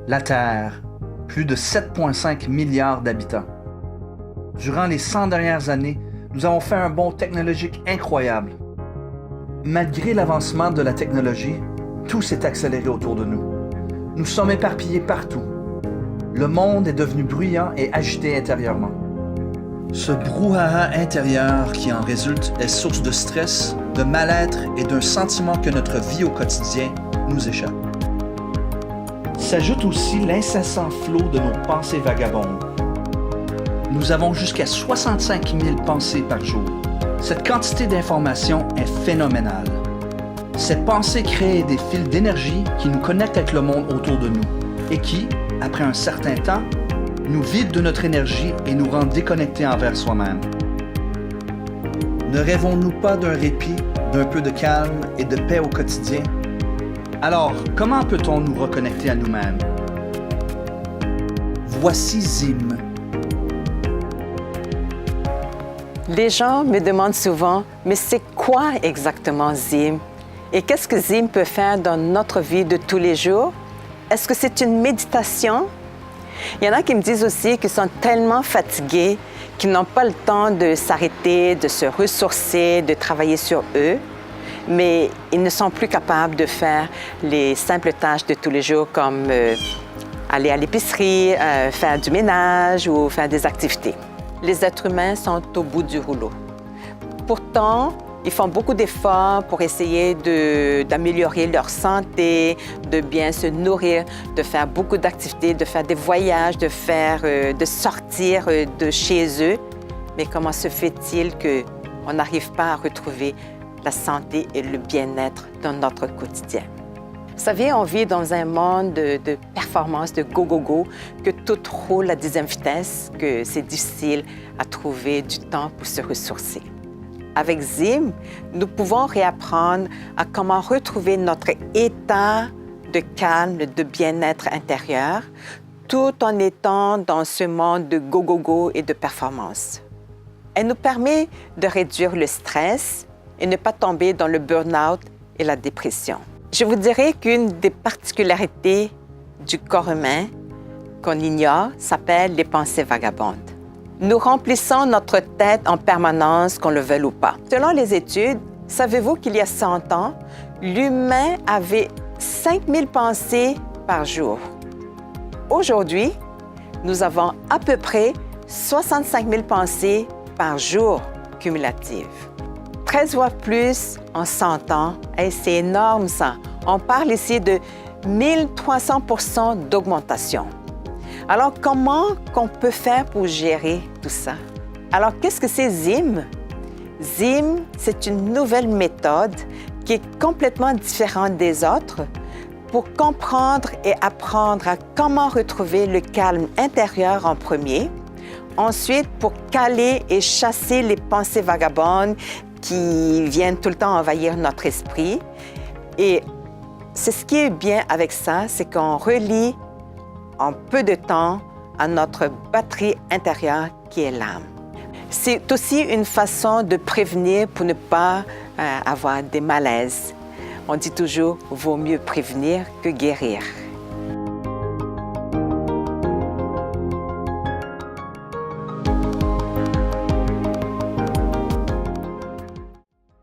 La Terre, plus de 7,5 milliards d'habitants. Durant les 100 dernières années, nous avons fait un bond technologique incroyable. Malgré l'avancement de la technologie, tout s'est accéléré autour de nous. Nous sommes éparpillés partout. Le monde est devenu bruyant et agité intérieurement. Ce brouhaha intérieur qui en résulte est source de stress, de mal-être et d'un sentiment que notre vie au quotidien nous échappe. S'ajoute aussi l'incessant flot de nos pensées vagabondes. Nous avons jusqu'à 65 000 pensées par jour. Cette quantité d'informations est phénoménale. Ces pensées créent des fils d'énergie qui nous connectent avec le monde autour de nous et qui, après un certain temps, nous vident de notre énergie et nous rendent déconnectés envers soi-même. Ne rêvons-nous pas d'un répit, d'un peu de calme et de paix au quotidien? Alors, comment peut-on nous reconnecter à nous-mêmes? Voici Zim. Les gens me demandent souvent, mais c'est quoi exactement Zim? Et qu'est-ce que Zim peut faire dans notre vie de tous les jours? Est-ce que c'est une méditation? Il y en a qui me disent aussi qu'ils sont tellement fatigués qu'ils n'ont pas le temps de s'arrêter, de se ressourcer, de travailler sur eux, mais ils ne sont plus capables de faire les simples tâches de tous les jours comme aller à l'épicerie, faire du ménage ou faire des activités. Les êtres humains sont au bout du rouleau. Pourtant, ils font beaucoup d'efforts pour essayer d'améliorer leur santé, de bien se nourrir, de faire beaucoup d'activités, de faire des voyages, de sortir de chez eux. Mais comment se fait-il qu'on n'arrive pas à retrouver la santé et le bien-être dans notre quotidien? Vous savez, on vit dans un monde de performance, de go-go-go, que tout roule à dixième vitesse, que c'est difficile à trouver du temps pour se ressourcer. Avec Zim, nous pouvons réapprendre à comment retrouver notre état de calme, de bien-être intérieur, tout en étant dans ce monde de go-go-go et de performance. Elle nous permet de réduire le stress et ne pas tomber dans le burn-out et la dépression. Je vous dirais qu'une des particularités du corps humain qu'on ignore s'appelle les pensées vagabondes. Nous remplissons notre tête en permanence, qu'on le veuille ou pas. Selon les études, savez-vous qu'il y a 100 ans, l'humain avait 5000 pensées par jour. Aujourd'hui, nous avons à peu près 65 000 pensées par jour cumulatives. 13 fois plus en 100 ans, et c'est énorme ça. On parle ici de 1300% d'augmentation. Alors, comment qu'on peut faire pour gérer tout ça? Alors, qu'est-ce que c'est Zim? Zim, c'est une nouvelle méthode qui est complètement différente des autres pour comprendre et apprendre à comment retrouver le calme intérieur en premier. Ensuite, pour caler et chasser les pensées vagabondes qui viennent tout le temps envahir notre esprit. Et c'est ce qui est bien avec ça, c'est qu'on relie en peu de temps à notre batterie intérieure qui est l'âme. C'est aussi une façon de prévenir pour ne pas avoir des malaises. On dit toujours, vaut mieux prévenir que guérir.